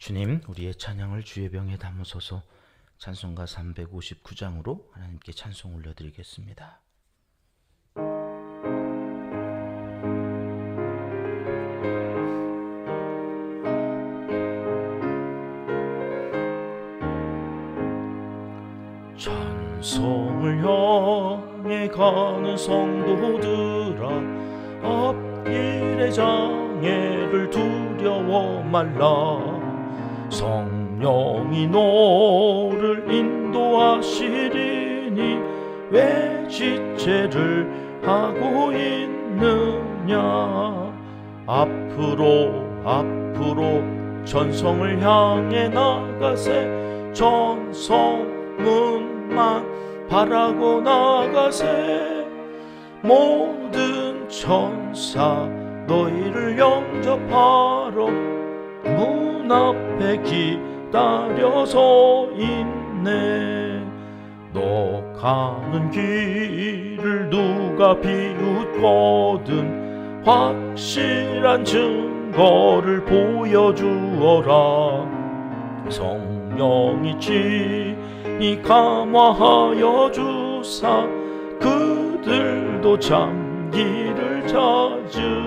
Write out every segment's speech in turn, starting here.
주님, 우리의 찬양을 주의 병에 담으소서. 찬송가 359장으로 하나님께 찬송 올려드리겠습니다. 찬송을 향해 가는 성도들아, 앞길의 장애를 두려워 말라. 성령이 너를 인도하시리니 왜 지체를 하고 있느냐. 앞으로 전성을 향해 나가세. 전성문만 바라고 나가세. 모든 천사 너희를 영접하러 문 앞에 기다려 서 있네. 너 가는 길을 누가 비웃거든 확실한 증거를 보여주어라. 성령이 친히 감화하여 주사 그들도 잠기를 찾으리.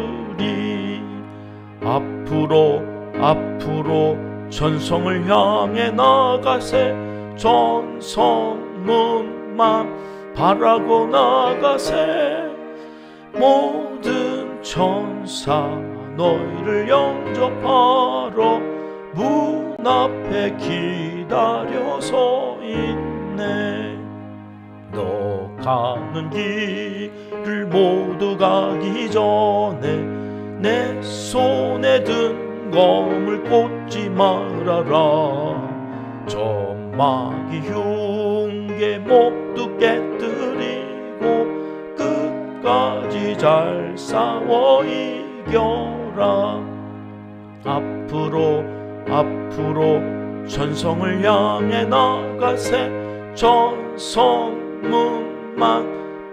앞으로 전성을 향해 나가세. 전성문만 바라고 나가세. 모든 천사 너희를 영접하러 문 앞에 기다려 서 있네. 너 가는 길을 모두 가기 전에 내 손에 든 검을 꽂지 말아라. 저 마귀 흉계 모두 깨뜨리고 끝까지 잘 싸워 이겨라. 앞으로 전성을 향해 나가세. 전성문만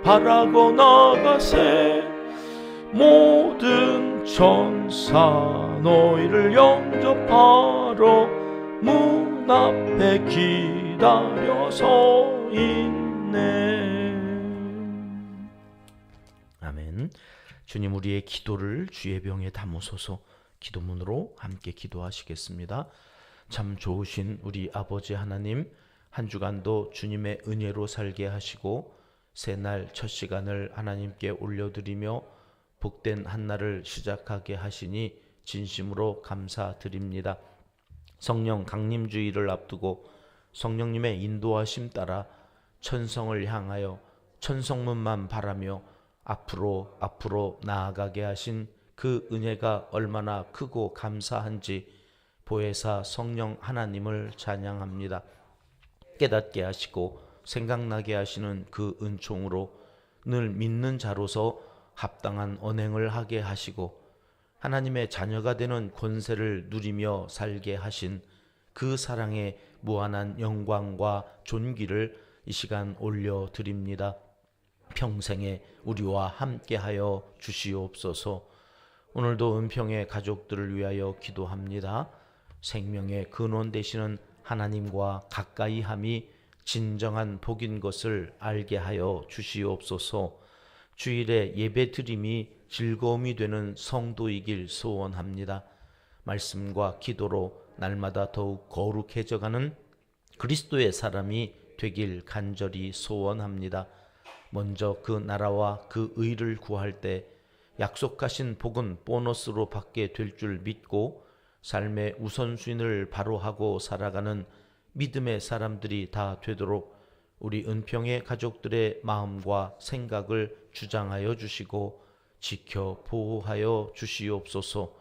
바라고 나가세. 모든 천사 너희를 영접하러 문 앞에 기다려 서 있네. 아멘. 주님, 우리의 기도를 주의 병에 담으소서. 기도문으로 함께 기도하시겠습니다. 참 좋으신 우리 아버지 하나님, 한 주간도 주님의 은혜로 살게 하시고 새날 첫 시간을 하나님께 올려드리며 복된 한날을 시작하게 하시니 진심으로 감사드립니다. 성령 강림주의를 앞두고 성령님의 인도하심 따라 천성을 향하여 천성문만 바라며 앞으로 나아가게 하신 그 은혜가 얼마나 크고 감사한지 보혜사 성령 하나님을 찬양합니다. 깨닫게 하시고 생각나게 하시는 그 은총으로 늘 믿는 자로서 합당한 언행을 하게 하시고 하나님의 자녀가 되는 권세를 누리며 살게 하신 그 사랑의 무한한 영광과 존귀를 이 시간 올려드립니다. 평생에 우리와 함께하여 주시옵소서. 오늘도 은평의 가족들을 위하여 기도합니다. 생명의 근원 되시는 하나님과 가까이함이 진정한 복인 것을 알게 하여 주시옵소서. 주일에 예배드림이 즐거움이 되는 성도이길 소원합니다. 말씀과 기도로 날마다 더욱 거룩해져가는 그리스도의 사람이 되길 간절히 소원합니다. 먼저 그 나라와 그 의를 구할 때 약속하신 복은 보너스로 받게 될 줄 믿고 삶의 우선순위를 바로 하고 살아가는 믿음의 사람들이 다 되도록 우리 은평의 가족들의 마음과 생각을 주장하여 주시고 지켜 보호하여 주시옵소서.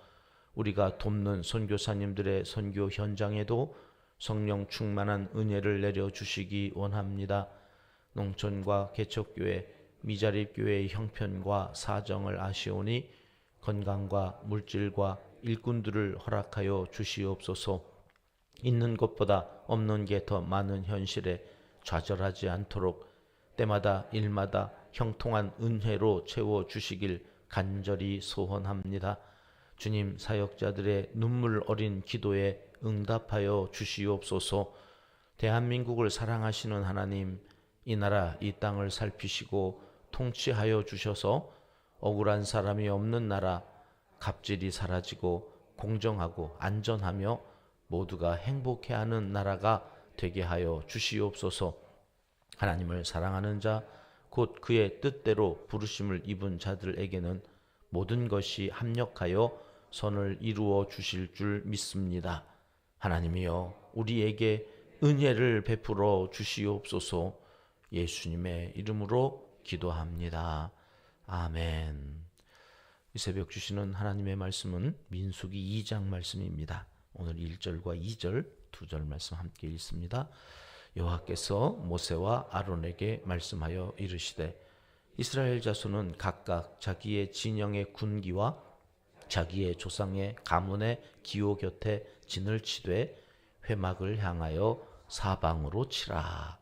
우리가 돕는 선교사님들의 선교 현장에도 성령 충만한 은혜를 내려주시기 원합니다. 농촌과 개척교회, 미자립교회의 형편과 사정을 아시오니 건강과 물질과 일꾼들을 허락하여 주시옵소서. 있는 것보다 없는 게 더 많은 현실에 좌절하지 않도록 때마다 일마다 형통한 은혜로 채워주시길 간절히 소원합니다. 주님, 사역자들의 눈물 어린 기도에 응답하여 주시옵소서. 대한민국을 사랑하시는 하나님, 이 나라 이 땅을 살피시고 통치하여 주셔서 억울한 사람이 없는 나라, 갑질이 사라지고 공정하고 안전하며 모두가 행복해하는 나라가 되게 하여 주시옵소서. 하나님을 사랑하는 자, 곧 그의 뜻대로 부르심을 입은 자들에게는 모든 것이 합력하여 선을 이루어 주실 줄 믿습니다. 하나님이여, 우리에게 은혜를 베풀어 주시옵소서. 예수님의 이름으로 기도합니다. 아멘. 이 새벽 주시는 하나님의 말씀은 민수기 2장 말씀입니다. 오늘 1절과 2절, 2절 말씀 함께 읽습니다. 여호와께서 모세와 아론에게 말씀하여 이르시되, 이스라엘 자손은 각각 자기의 진영의 군기와 자기의 조상의 가문의 기호 곁에 진을 치되 회막을 향하여 사방으로 치라.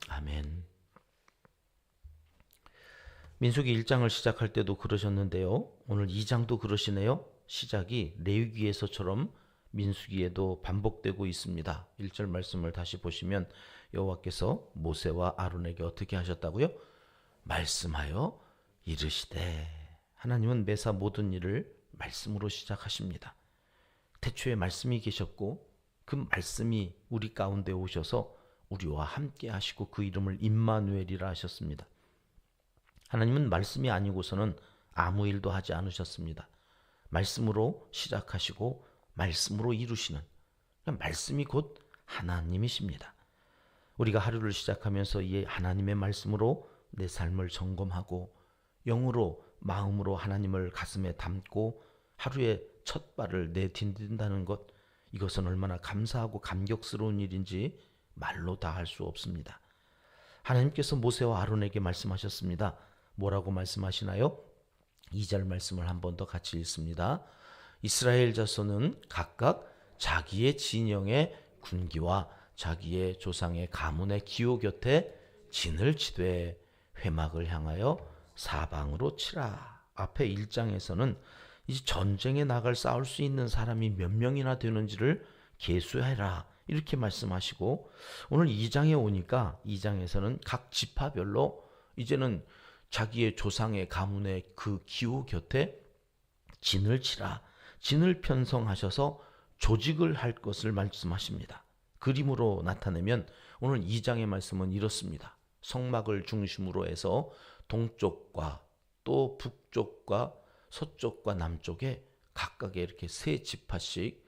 아멘. 민수기 1장을 시작할 때도 그러셨는데요. 오늘 2장도 그러시네요. 시작이 레위기에서처럼 민수기에도 반복되고 있습니다. 1절 말씀을 다시 보시면 여호와께서 모세와 아론에게 어떻게 하셨다고요? 말씀하여 이르시되. 하나님은 매사 모든 일을 말씀으로 시작하십니다. 태초에 말씀이 계셨고 그 말씀이 우리 가운데 오셔서 우리와 함께 하시고 그 이름을 임마누엘이라 하셨습니다. 하나님은 말씀이 아니고서는 아무 일도 하지 않으셨습니다. 말씀으로 시작하시고 말씀으로 이루시는, 말씀이 곧 하나님이십니다. 우리가 하루를 시작하면서 이 하나님의 말씀으로 내 삶을 점검하고 영으로 마음으로 하나님을 가슴에 담고 하루의 첫 발을 내딛는다는 것, 이것은 얼마나 감사하고 감격스러운 일인지 말로 다 할 수 없습니다. 하나님께서 모세와 아론에게 말씀하셨습니다. 뭐라고 말씀하시나요? 2절 말씀을 한 번 더 같이 읽습니다. 이스라엘 자손은 각각 자기의 진영의 군기와 자기의 조상의 가문의 기호 곁에 진을 치되 회막을 향하여 사방으로 치라. 앞에 1장에서는 이제 전쟁에 나갈 싸울 수 있는 사람이 몇 명이나 되는지를 계수해라, 이렇게 말씀하시고, 오늘 2장에 오니까 2장에서는 각 지파별로 이제는 자기의 조상의 가문의 그 기호 곁에 진을 치라, 진을 편성하셔서 조직을 할 것을 말씀하십니다. 그림으로 나타내면 오늘 2장의 말씀은 이렇습니다. 성막을 중심으로 해서 동쪽과 또 북쪽과 서쪽과 남쪽에 각각의 이렇게 세 지파씩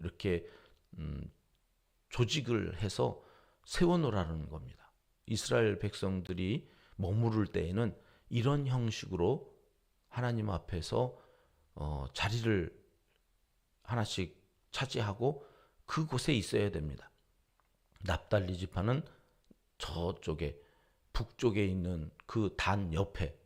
이렇게 조직을 해서 세워놓으라는 겁니다. 이스라엘 백성들이 머무를 때에는 이런 형식으로 하나님 앞에서 자리를 하나씩 차지하고 그곳에 있어야 됩니다. 납달리 지파는 저쪽에 북쪽에 있는 그 단 옆에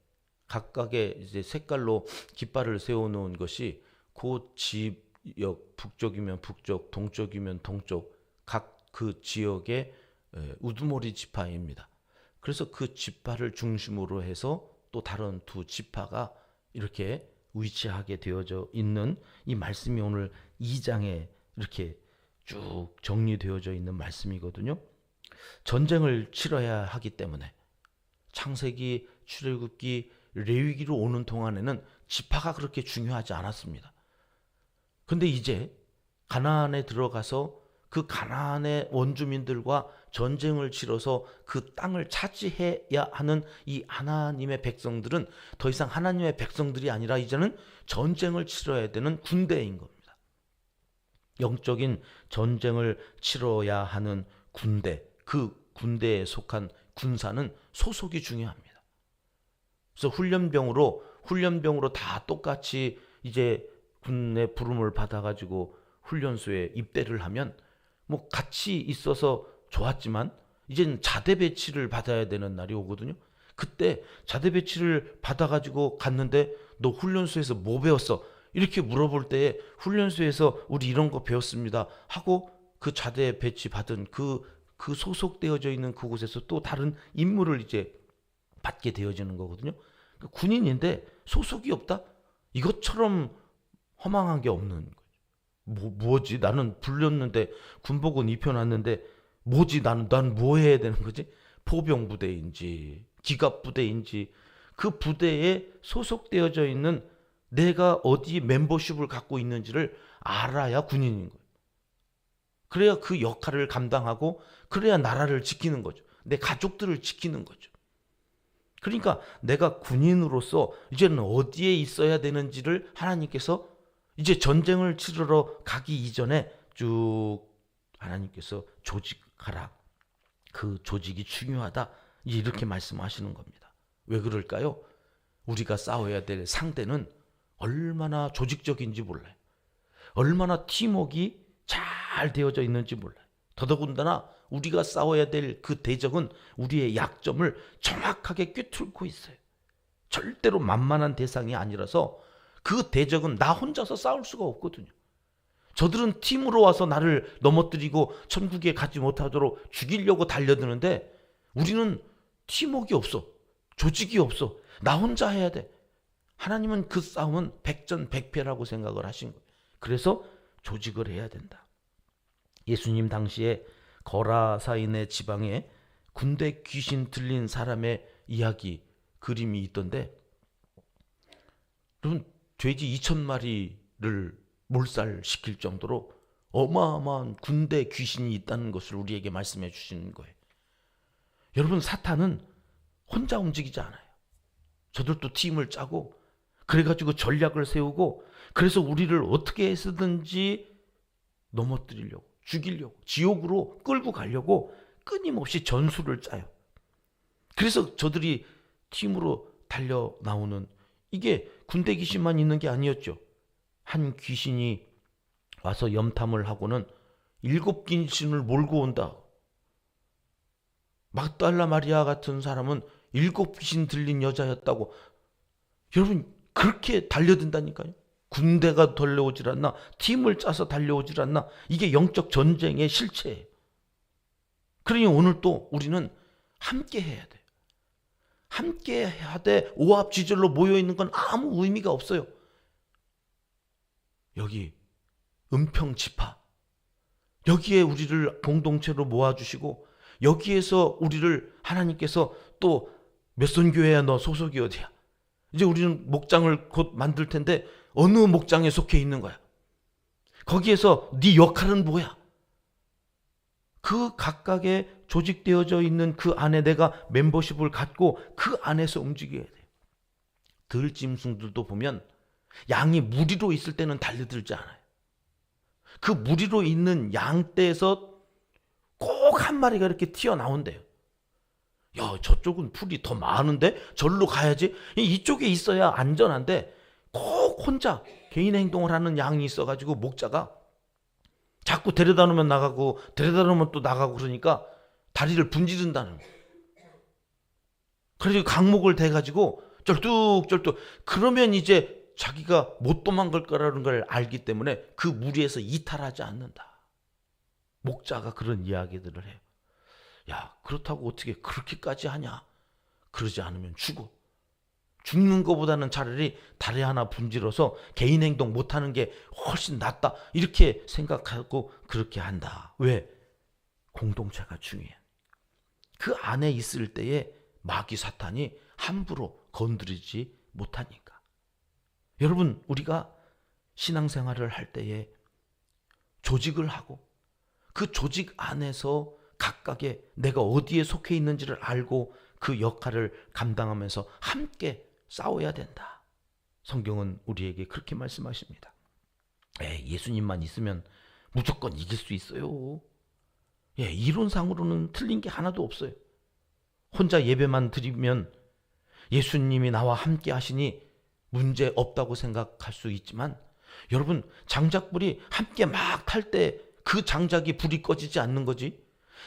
각각의 이제 색깔로 깃발을 세워놓은 것이 그 지역, 북쪽이면 북쪽, 동쪽이면 동쪽, 각 그 지역의 우두머리 지파입니다. 그래서 그 지파를 중심으로 해서 또 다른 두 지파가 이렇게 위치하게 되어져 있는 이 말씀이 오늘 2장에 이렇게 쭉 정리되어져 있는 말씀이거든요. 전쟁을 치러야 하기 때문에 창세기, 출애굽기, 레위기로 오는 동안에는 지파가 그렇게 중요하지 않았습니다. 근데 이제 가나안에 들어가서 그 가나안의 원주민들과 전쟁을 치러서 그 땅을 차지해야 하는 이 하나님의 백성들은 더 이상 하나님의 백성들이 아니라 이제는 전쟁을 치러야 되는 군대인 겁니다. 영적인 전쟁을 치러야 하는 군대, 그 군대에 속한 군사는 소속이 중요합니다. 그래서 훈련병으로 다 똑같이 이제 군의 부름을 받아가지고 훈련소에 입대를 하면 뭐 같이 있어서 좋았지만 이제는 자대 배치를 받아야 되는 날이 오거든요. 그때 자대 배치를 받아가지고 갔는데 너 훈련소에서 뭐 배웠어? 이렇게 물어볼 때에 훈련소에서 우리 이런 거 배웠습니다 하고 그 자대 배치 받은 그 소속되어져 있는 그곳에서 또 다른 임무를 이제 받게 되어지는 거거든요. 군인인데 소속이 없다? 이것처럼 허망한 게 없는 거죠. 뭐지? 나는 불렸는데 군복은 입혀놨는데 뭐지? 나는 뭐 해야 되는 거지? 포병 부대인지 기갑 부대인지 그 부대에 소속되어져 있는 내가 어디 멤버십을 갖고 있는지를 알아야 군인인 거예요. 그래야 그 역할을 감당하고 그래야 나라를 지키는 거죠. 내 가족들을 지키는 거죠. 그러니까 내가 군인으로서 이제는 어디에 있어야 되는지를 하나님께서 이제 전쟁을 치르러 가기 이전에 쭉 하나님께서 조직하라. 그 조직이 중요하다. 이렇게 말씀하시는 겁니다. 왜 그럴까요? 우리가 싸워야 될 상대는 얼마나 조직적인지 몰라요. 얼마나 팀워크가 잘 되어져 있는지 몰라요. 더더군다나 우리가 싸워야 될 그 대적은 우리의 약점을 정확하게 꿰뚫고 있어요. 절대로 만만한 대상이 아니라서 그 대적은 나 혼자서 싸울 수가 없거든요. 저들은 팀으로 와서 나를 넘어뜨리고 천국에 가지 못하도록 죽이려고 달려드는데 우리는 팀워크가 없어. 조직이 없어. 나 혼자 해야 돼. 하나님은 그 싸움은 백전백패라고 생각을 하신 거예요. 그래서 조직을 해야 된다. 예수님 당시에 거라사인의 지방에 군대 귀신 들린 사람의 이야기, 그림이 있던데, 여러분, 돼지 2,000마리를 몰살시킬 정도로 어마어마한 군대 귀신이 있다는 것을 우리에게 말씀해 주시는 거예요. 여러분, 사탄은 혼자 움직이지 않아요. 저들도 팀을 짜고 그래가지고 전략을 세우고 그래서 우리를 어떻게 해서든지 넘어뜨리려고, 죽이려고, 지옥으로 끌고 가려고 끊임없이 전술을 짜요. 그래서 저들이 팀으로 달려 나오는, 이게 군대 귀신만 있는 게 아니었죠. 한 귀신이 와서 염탐을 하고는 7 귀신을 몰고 온다. 막달라 마리아 같은 사람은 7 귀신 들린 여자였다고. 여러분, 그렇게 달려든다니까요. 군대가 달려오질 않나, 팀을 짜서 달려오질 않나. 이게 영적 전쟁의 실체예요. 그러니 오늘 또 우리는 함께 해야 돼요. 함께 해야 돼. 오합지졸로 모여있는 건 아무 의미가 없어요. 여기 은평지파, 여기에 우리를 공동체로 모아주시고 여기에서 우리를 하나님께서 또 몇선교회야, 너 소속이 어디야? 이제 우리는 목장을 곧 만들 텐데 어느 목장에 속해 있는 거야? 거기에서 네 역할은 뭐야? 그 각각의 조직되어져 있는 그 안에 내가 멤버십을 갖고 그 안에서 움직여야 돼요. 들짐승들도 보면 양이 무리로 있을 때는 달려들지 않아요. 그 무리로 있는 양떼에서 꼭 한 마리가 이렇게 튀어나온대요. 야, 저쪽은 풀이 더 많은데 절로 가야지. 이쪽에 있어야 안전한데 꼭 혼자 개인 행동을 하는 양이 있어가지고 목자가 자꾸 데려다 놓으면 나가고 데려다 놓으면 또 나가고 그러니까 다리를 분지른다는 거예요. 그래서 강목을 대가지고 쩔뚝쩔뚝, 그러면 이제 자기가 못 도망갈 거라는 걸 알기 때문에 그 무리에서 이탈하지 않는다. 목자가 그런 이야기들을 해요. 야, 그렇다고 어떻게 그렇게까지 하냐? 그러지 않으면 죽어. 죽는 것보다는 차라리 다리 하나 분질러서 개인 행동 못하는 게 훨씬 낫다. 이렇게 생각하고 그렇게 한다. 왜? 공동체가 중요해. 그 안에 있을 때에 마귀 사탄이 함부로 건드리지 못하니까. 여러분, 우리가 신앙생활을 할 때에 조직을 하고 그 조직 안에서 각각의 내가 어디에 속해 있는지를 알고 그 역할을 감당하면서 함께 싸워야 된다. 성경은 우리에게 그렇게 말씀하십니다. 예수님만 있으면 무조건 이길 수 있어요. 이론상으로는 틀린 게 하나도 없어요. 혼자 예배만 드리면 예수님이 나와 함께 하시니 문제 없다고 생각할 수 있지만, 여러분, 장작불이 함께 막 탈 때 그 장작이 불이 꺼지지 않는 거지.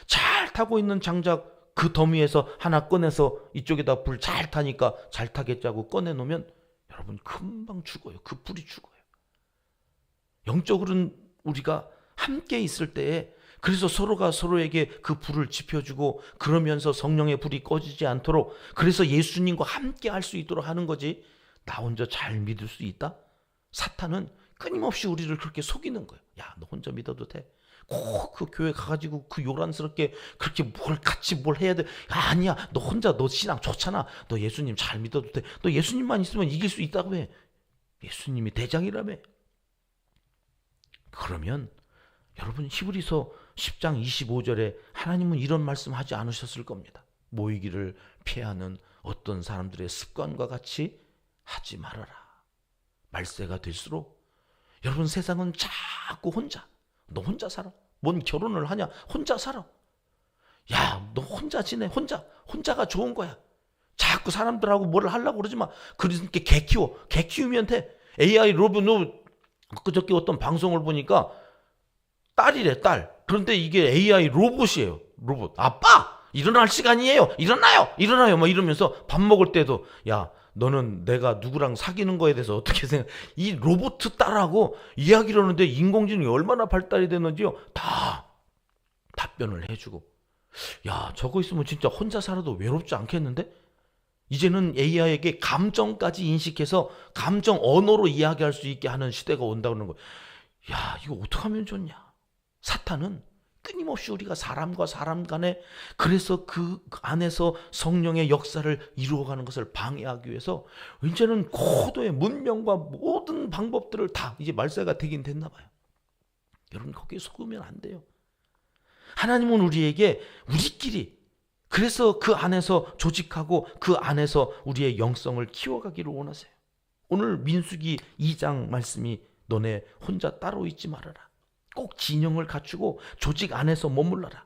잘 타고 있는 장작 그 더미에서 하나 꺼내서 이쪽에다 불 잘 타니까 잘 타겠자고 꺼내놓으면 여러분 금방 죽어요. 그 불이 죽어요. 영적으로는 우리가 함께 있을 때에, 그래서 서로가 서로에게 그 불을 지펴주고 그러면서 성령의 불이 꺼지지 않도록, 그래서 예수님과 함께 할 수 있도록 하는 거지. 나 혼자 잘 믿을 수 있다? 사탄은 끊임없이 우리를 그렇게 속이는 거예요. 야, 너 혼자 믿어도 돼. 꼭 그 교회 가가지고 그 요란스럽게 그렇게 같이 뭘 해야 돼. 아니야, 너 혼자 너 신앙 좋잖아. 너 예수님 잘 믿어도 돼. 너 예수님만 있으면 이길 수 있다고 해. 예수님이 대장이라며. 그러면 여러분 히브리서 10장 25절에 하나님은 이런 말씀하지 않으셨을 겁니다. 모이기를 피하는 어떤 사람들의 습관과 같이 하지 말아라. 말세가 될수록 여러분 세상은 자꾸 혼자, 너 혼자 살아. 뭔 결혼을 하냐? 혼자 살아. 야, 너 혼자 지내. 혼자가 좋은 거야. 자꾸 사람들하고 뭐를 하려고 그러지 마. 그렇게 개 키워. 개 키우면 돼. AI 로봇, 너 그저께 어떤 방송을 보니까 딸이래, 딸. 그런데 이게 AI 로봇이에요. 로봇. 아빠! 일어날 시간이에요. 일어나요. 막 이러면서 밥 먹을 때도 야, 너는 내가 누구랑 사귀는 거에 대해서 어떻게 생각해? 이 로봇 딸하고 이야기를 하는데 인공지능이 얼마나 발달이 됐는지요. 다 답변을 해주고. 야, 저거 있으면 진짜 혼자 살아도 외롭지 않겠는데? 이제는 AI에게 감정까지 인식해서 감정 언어로 이야기할 수 있게 하는 시대가 온다는 거예요. 야, 이거 어떻게 하면 좋냐? 사탄은 끊임없이 우리가 사람과 사람 간에 그래서 그 안에서 성령의 역사를 이루어가는 것을 방해하기 위해서 이제는 고도의 문명과 모든 방법들을 다 이제 말세가 되긴 됐나 봐요. 여러분 거기에 속으면 안 돼요. 하나님은 우리에게 우리끼리 그래서 그 안에서 조직하고 그 안에서 우리의 영성을 키워가기를 원하세요. 오늘 민수기 2장 말씀이 너네 혼자 따로 있지 말아라. 꼭 진영을 갖추고 조직 안에서 머물러라.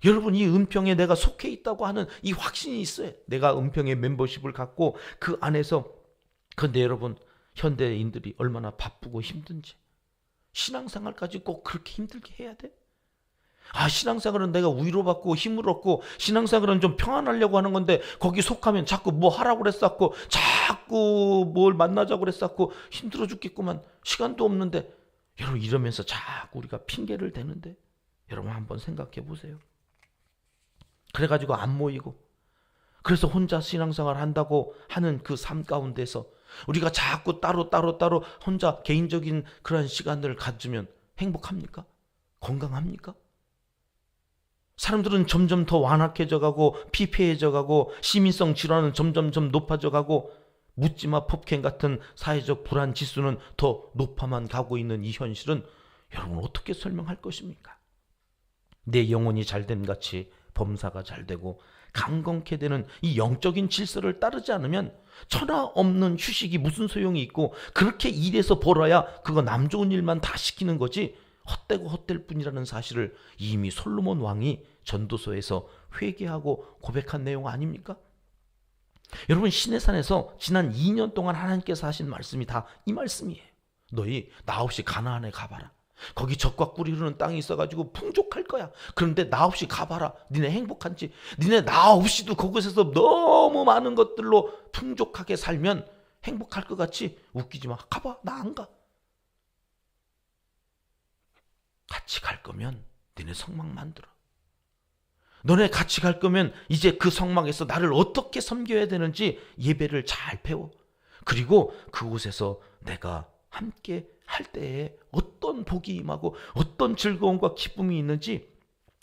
여러분 이 은평에 내가 속해 있다고 하는 이 확신이 있어요. 내가 은평의 멤버십을 갖고 그 안에서. 그런데 여러분 현대인들이 얼마나 바쁘고 힘든지 신앙생활까지 꼭 그렇게 힘들게 해야 돼? 아, 신앙생활은 내가 위로받고 힘을 얻고 신앙생활은 좀 평안하려고 하는 건데 거기 속하면 자꾸 뭐 하라고 그랬었고 자꾸 뭘 만나자고 그랬었고 힘들어 죽겠구만. 시간도 없는데. 여러분 이러면서 자꾸 우리가 핑계를 대는데 여러분 한번 생각해 보세요. 그래가지고 안 모이고 그래서 혼자 신앙생활 한다고 하는 그 삶 가운데서 우리가 자꾸 따로 혼자 개인적인 그런 시간을 가지면 행복합니까? 건강합니까? 사람들은 점점 더 완악해져 가고 피폐해져 가고 시민성 질환은 점점 높아져 가고 묻지마 폭행 같은 사회적 불안 지수는 더 높아만 가고 있는 이 현실은 여러분 어떻게 설명할 것입니까? 내 영혼이 잘됨 같이 범사가 잘되고 강건케 되는 이 영적인 질서를 따르지 않으면 천하 없는 휴식이 무슨 소용이 있고 그렇게 일해서 벌어야 그거 남 좋은 일만 다 시키는 거지 헛되고 헛될 뿐이라는 사실을 이미 솔로몬 왕이 전도서에서 회개하고 고백한 내용 아닙니까? 여러분 시내산에서 지난 2년 동안 하나님께서 하신 말씀이 다 이 말씀이에요. 너희 나 없이 가나안에 가봐라. 거기 젖과 꿀이 흐르는 땅이 있어가지고 풍족할 거야. 그런데 나 없이 가봐라. 니네 행복한지. 니네 나 없이도 그곳에서 너무 많은 것들로 풍족하게 살면 행복할 것 같이 웃기지 마. 가봐. 나 안 가. 같이 갈 거면 니네 성막 만들어. 너네 같이 갈 거면 이제 그 성막에서 나를 어떻게 섬겨야 되는지 예배를 잘 배워. 그리고 그곳에서 내가 함께 할 때에 어떤 복이 임하고 어떤 즐거움과 기쁨이 있는지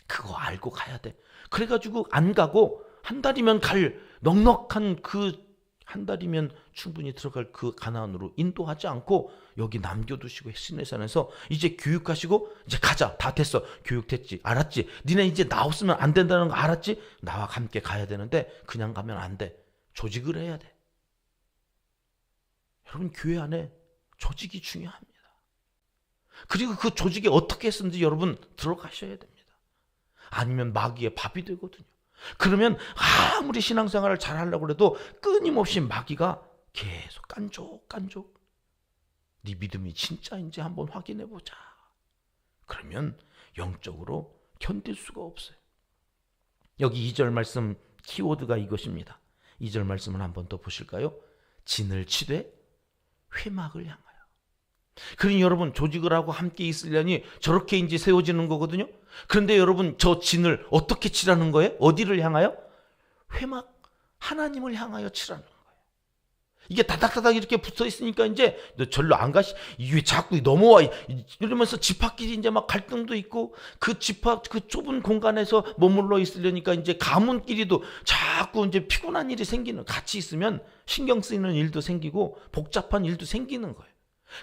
그거 알고 가야 돼. 그래가지고 안 가고 한 달이면 갈 넉넉한 그 한 달이면 충분히 들어갈 그 가나안으로 인도하지 않고 여기 남겨두시고 시내산에서 이제 교육하시고 이제 가자. 다 됐어. 교육됐지. 알았지. 니네 이제 나 없으면 안 된다는 거 알았지. 나와 함께 가야 되는데 그냥 가면 안 돼. 조직을 해야 돼. 여러분 교회 안에 조직이 중요합니다. 그리고 그 조직에 어떻게 했는지 여러분 들어가셔야 됩니다. 아니면 마귀의 밥이 되거든요. 그러면 아무리 신앙생활을 잘 하려고 해도 끊임없이 마귀가 계속 깐족 네 믿음이 진짜인지 한번 확인해 보자. 그러면 영적으로 견딜 수가 없어요. 여기 2절 말씀 키워드가 이것입니다. 2절 말씀을 한번 더 보실까요? 진을 치되 회막을 향하여. 그러니 여러분 조직을 하고 함께 있으려니 저렇게 이제 세워지는 거거든요. 그런데 여러분 저 진을 어떻게 치라는 거예요? 어디를 향하여? 회막 하나님을 향하여 치라는 거예요. 이게 다닥다닥 이렇게 붙어 있으니까 이제 너 절로 안 가시, 이게 자꾸 넘어와 이러면서 집합끼리 이제 막 갈등도 있고, 그 집합 그 좁은 공간에서 머물러 있으려니까 이제 가문끼리도 자꾸 이제 피곤한 일이 생기는, 같이 있으면 신경 쓰이는 일도 생기고 복잡한 일도 생기는 거예요.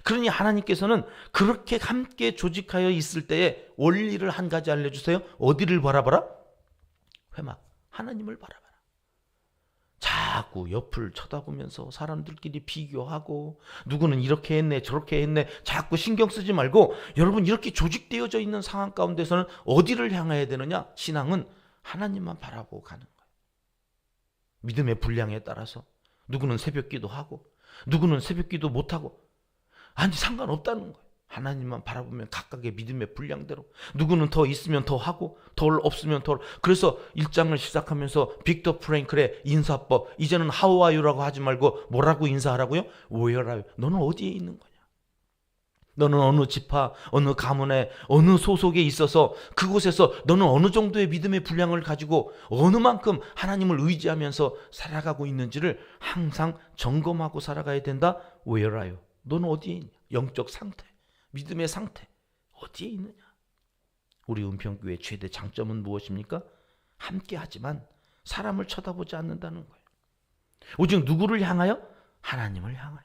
그러니 하나님께서는 그렇게 함께 조직하여 있을 때에 원리를 한 가지 알려주세요. 어디를 바라봐라? 회막, 하나님을 바라봐라. 자꾸 옆을 쳐다보면서 사람들끼리 비교하고 누구는 이렇게 했네 저렇게 했네 자꾸 신경 쓰지 말고, 여러분 이렇게 조직되어져 있는 상황 가운데서는 어디를 향해야 되느냐? 신앙은 하나님만 바라보고 가는 거예요. 믿음의 분량에 따라서 누구는 새벽기도 하고 누구는 새벽기도 못하고, 아니 상관없다는 거예요. 하나님만 바라보면 각각의 믿음의 분량대로, 누구는 더 있으면 더 하고 덜 없으면 덜. 그래서 1장을 시작하면서 빅터 프랭클의 인사법, 이제는 how are you라고 하지 말고 뭐라고 인사하라고요? where are you? 너는 어디에 있는 거냐? 너는 어느 지파, 어느 가문에, 어느 소속에 있어서 그곳에서 너는 어느 정도의 믿음의 분량을 가지고 어느 만큼 하나님을 의지하면서 살아가고 있는지를 항상 점검하고 살아가야 된다. where are you? 너는 어디에 있냐? 영적 상태, 믿음의 상태 어디에 있느냐? 우리 은평교회의 최대 장점은 무엇입니까? 함께 하지만 사람을 쳐다보지 않는다는 거예요. 오직 누구를 향하여? 하나님을 향하여.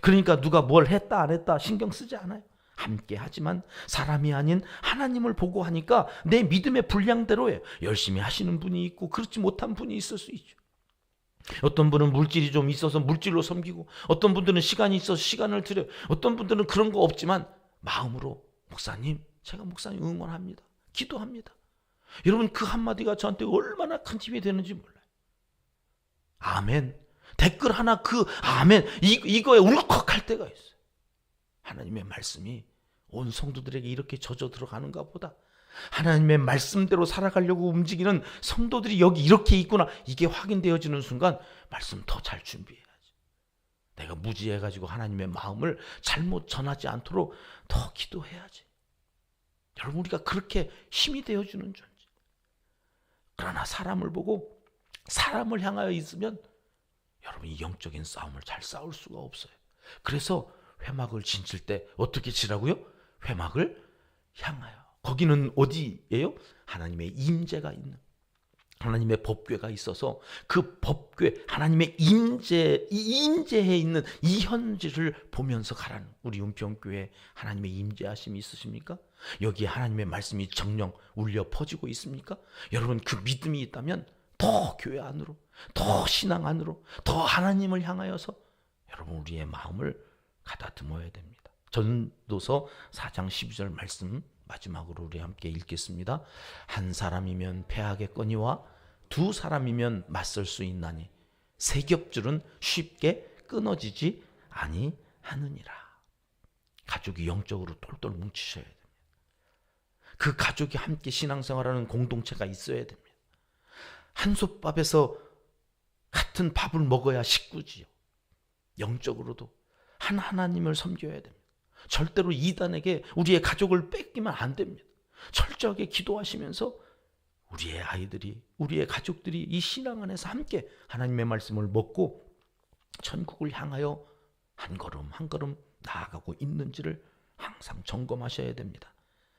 그러니까 누가 뭘 했다 안 했다 신경 쓰지 않아요. 함께 하지만 사람이 아닌 하나님을 보고 하니까 내 믿음의 분량대로예요. 열심히 하시는 분이 있고 그렇지 못한 분이 있을 수 있죠. 어떤 분은 물질이 좀 있어서 물질로 섬기고, 어떤 분들은 시간이 있어서 시간을 드려요. 어떤 분들은 그런 거 없지만 마음으로 목사님, 제가 목사님 응원합니다, 기도합니다. 여러분 그 한마디가 저한테 얼마나 큰 힘이 되는지 몰라요. 아멘. 댓글 하나 그 아멘 이거에 울컥할 때가 있어요. 하나님의 말씀이 온 성도들에게 이렇게 젖어 들어가는가 보다. 하나님의 말씀대로 살아가려고 움직이는 성도들이 여기 이렇게 있구나, 이게 확인되어지는 순간 말씀 더 잘 준비해야지. 내가 무지해가지고 하나님의 마음을 잘못 전하지 않도록 더 기도해야지. 여러분 우리가 그렇게 힘이 되어주는 존재. 그러나 사람을 보고 사람을 향하여 있으면 여러분이 영적인 싸움을 잘 싸울 수가 없어요. 그래서 회막을 진칠 때 어떻게 치라고요? 회막을 향하여. 거기는 어디예요? 하나님의 임재가 있는, 하나님의 법궤가 있어서 그 법궤, 하나님의 임재에 있는 이 현지를 보면서 가라는, 우리 은평교회 하나님의 임재하심이 있으십니까? 여기에 하나님의 말씀이 정령 울려 퍼지고 있습니까? 여러분 그 믿음이 있다면 더 교회 안으로, 더 신앙 안으로, 더 하나님을 향하여서 여러분 우리의 마음을 가다듬어야 됩니다. 전도서 4장 12절 말씀 마지막으로 우리 함께 읽겠습니다. 한 사람이면 패하겠거니와 두 사람이면 맞설 수 있나니 세 겹줄은 쉽게 끊어지지 아니하느니라. 가족이 영적으로 똘똘 뭉치셔야 됩니다. 그 가족이 함께 신앙생활하는 공동체가 있어야 됩니다. 한솥밥에서 같은 밥을 먹어야 식구지요. 영적으로도 한 하나님을 섬겨야 됩니다. 절대로 이단에게 우리의 가족을 뺏기면 안 됩니다. 철저하게 기도하시면서 우리의 아이들이, 우리의 가족들이 이 신앙 안에서 함께 하나님의 말씀을 먹고 천국을 향하여 한 걸음 한 걸음 나아가고 있는지를 항상 점검하셔야 됩니다.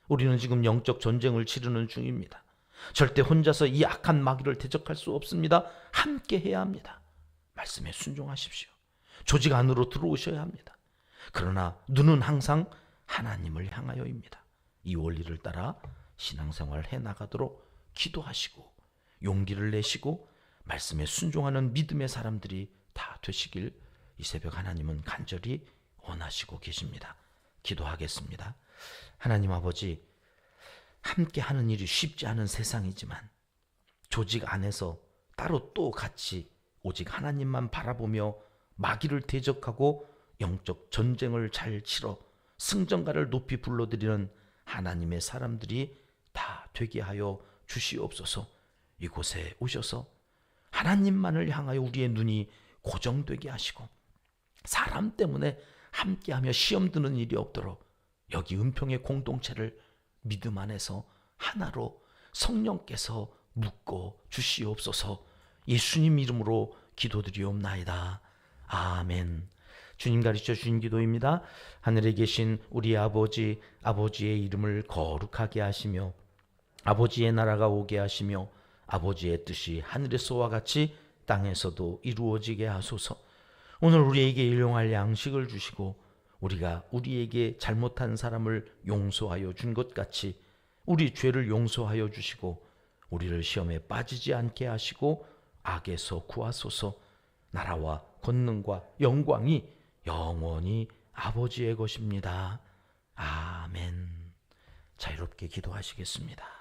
우리는 지금 영적 전쟁을 치르는 중입니다. 절대 혼자서 이 악한 마귀를 대적할 수 없습니다. 함께 해야 합니다. 말씀에 순종하십시오. 조직 안으로 들어오셔야 합니다. 그러나 눈은 항상 하나님을 향하여입니다. 이 원리를 따라 신앙생활을 해나가도록 기도하시고 용기를 내시고 말씀에 순종하는 믿음의 사람들이 다 되시길 이 새벽 하나님은 간절히 원하시고 계십니다. 기도하겠습니다. 하나님 아버지, 함께 하는 일이 쉽지 않은 세상이지만 조직 안에서 따로 또 같이 오직 하나님만 바라보며 마귀를 대적하고 영적 전쟁을 잘 치러 승전가를 높이 불러드리는 하나님의 사람들이 다 되게 하여 주시옵소서. 이곳에 오셔서 하나님만을 향하여 우리의 눈이 고정되게 하시고 사람 때문에 함께하며 시험 드는 일이 없도록 여기 은평의 공동체를 믿음 안에서 하나로 성령께서 묶어 주시옵소서. 예수님 이름으로 기도드리옵나이다. 아멘. 주님 가르쳐 주신 기도입니다. 하늘에 계신 우리 아버지, 아버지의 이름을 거룩하게 하시며 아버지의 나라가 오게 하시며 아버지의 뜻이 하늘에서와 같이 땅에서도 이루어지게 하소서. 오늘 우리에게 일용할 양식을 주시고 우리가 우리에게 잘못한 사람을 용서하여 준 것 같이 우리 죄를 용서하여 주시고 우리를 시험에 빠지지 않게 하시고 악에서 구하소서. 나라와 권능과 영광이 영원히 아버지의 것입니다. 아멘. 자유롭게 기도하시겠습니다.